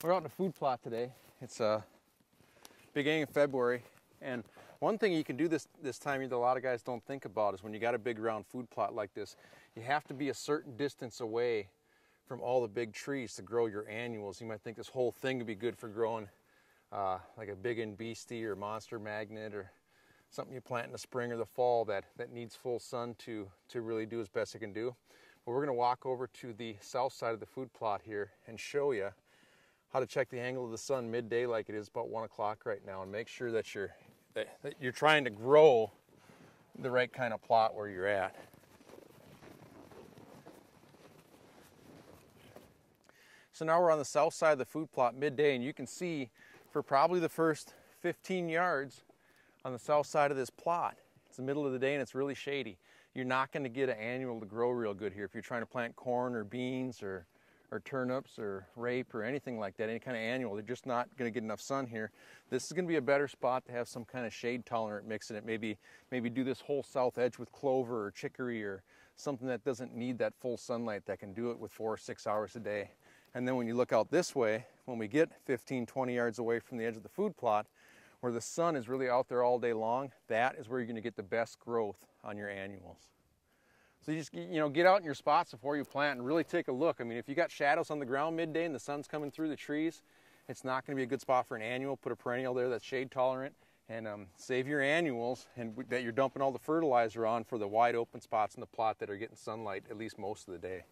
We're out in a food plot today. It's beginning of February, and one thing you can do this time that a lot of guys don't think about is when you got a big round food plot like this, you have to be a certain distance away from all the big trees to grow your annuals. You might think this whole thing would be good for growing like a big and beastie or monster magnet or something you plant in the spring or the fall that needs full sun to really do as best it can do. But we're going to walk over to the south side of the food plot here and show you how to check the angle of the sun midday, like it is about 1 o'clock right now, and make sure that you're trying to grow the right kind of plot where you're at. So now we're on the south side of the food plot midday, and you can see for probably the first 15 yards on the south side of this plot, it's the middle of the day and it's really shady. You're not going to get an annual to grow real good here. If you're trying to plant corn or beans or turnips or rape or anything like that, any kind of annual, they're just not going to get enough sun here. This is going to be a better spot to have some kind of shade tolerant mix in it. Maybe do this whole south edge with clover or chicory or something that doesn't need that full sunlight, that can do it with 4 or 6 hours a day. And then when you look out this way, when we get 15, 20 yards away from the edge of the food plot, where the sun is really out there all day long, that is where you're going to get the best growth on your annuals. So you just, get out in your spots before you plant and really take a look. I mean, if you got shadows on the ground midday and the sun's coming through the trees, it's not going to be a good spot for an annual. Put a perennial there that's shade tolerant, and save your annuals and that you're dumping all the fertilizer on for the wide open spots in the plot that are getting sunlight at least most of the day.